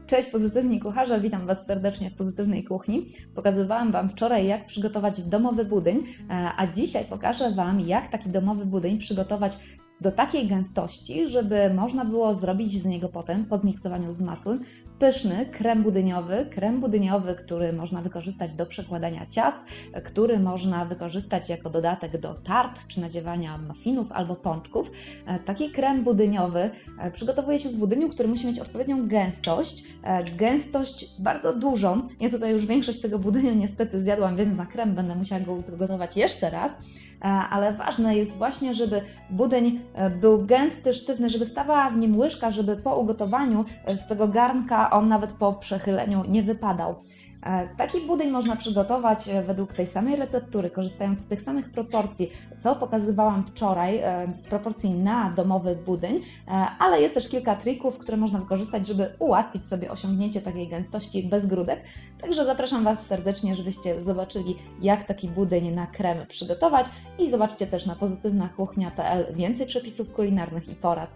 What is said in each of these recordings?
Cześć pozytywni kucharze, witam Was serdecznie w Pozytywnej Kuchni. Pokazywałam Wam wczoraj, jak przygotować domowy budyń, a dzisiaj pokażę Wam, jak taki domowy budyń przygotować do takiej gęstości, żeby można było zrobić z niego potem, po zmiksowaniu z masłem, pyszny krem budyniowy, który można wykorzystać do przekładania ciast, który można wykorzystać jako dodatek do tart czy nadziewania muffinów albo pączków. Taki krem budyniowy przygotowuje się z budyniu, który musi mieć odpowiednią gęstość bardzo dużą. Ja tutaj już większość tego budyniu niestety zjadłam, więc na krem będę musiała go ugotować jeszcze raz, ale ważne jest właśnie, żeby budyń był gęsty, sztywny, żeby stawała w nim łyżka, żeby po ugotowaniu z tego garnka on nawet po przechyleniu nie wypadał. Taki budyń można przygotować według tej samej receptury, korzystając z tych samych proporcji, co pokazywałam wczoraj, z proporcji na domowy budyń, ale jest też kilka trików, które można wykorzystać, żeby ułatwić sobie osiągnięcie takiej gęstości bez grudek. Także zapraszam Was serdecznie, żebyście zobaczyli, jak taki budyń na krem przygotować i zobaczcie też na pozytywnakuchnia.pl więcej przepisów kulinarnych i porad.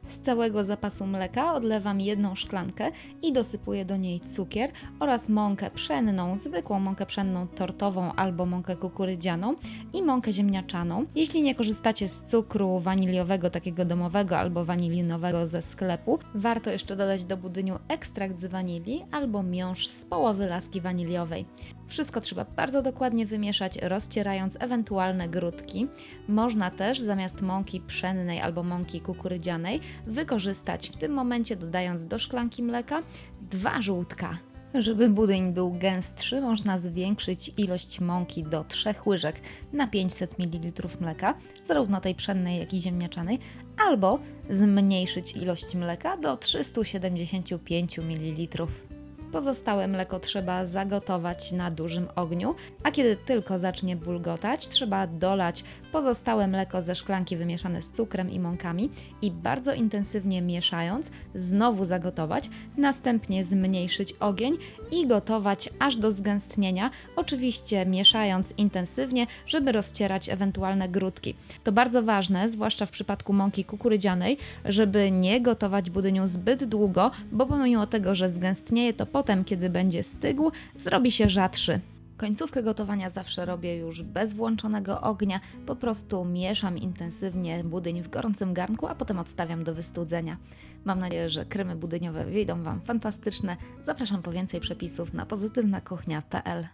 Z całego zapasu mleka odlewam 1 szklankę i dosypuję do niej cukier oraz mąkę pszenną, zwykłą mąkę pszenną tortową albo mąkę kukurydzianą i mąkę ziemniaczaną. Jeśli nie korzystacie z cukru waniliowego, takiego domowego albo wanilinowego ze sklepu, warto jeszcze dodać do budyniu ekstrakt z wanilii albo miąższ z połowy laski waniliowej. Wszystko trzeba bardzo dokładnie wymieszać, rozcierając ewentualne grudki. Można też zamiast mąki pszennej albo mąki kukurydzianej wykorzystać w tym momencie, dodając do szklanki mleka 2 żółtka. Żeby budyń był gęstszy, można zwiększyć ilość mąki do 3 łyżek na 500 ml mleka, zarówno tej pszennej, jak i ziemniaczanej, albo zmniejszyć ilość mleka do 375 ml. Pozostałe mleko trzeba zagotować na dużym ogniu, a kiedy tylko zacznie bulgotać, trzeba dolać pozostałe mleko ze szklanki wymieszane z cukrem i mąkami i bardzo intensywnie mieszając, znowu zagotować, następnie zmniejszyć ogień i gotować aż do zgęstnienia, oczywiście mieszając intensywnie, żeby rozcierać ewentualne grudki. To bardzo ważne, zwłaszcza w przypadku mąki kukurydzianej, żeby nie gotować budyniu zbyt długo, bo pomimo tego, że zgęstnieje, to potem, kiedy będzie stygł, zrobi się rzadszy. Końcówkę gotowania zawsze robię już bez włączonego ognia, po prostu mieszam intensywnie budyń w gorącym garnku, a potem odstawiam do wystudzenia. Mam nadzieję, że kremy budyniowe wyjdą Wam fantastyczne. Zapraszam po więcej przepisów na pozytywnakuchnia.pl.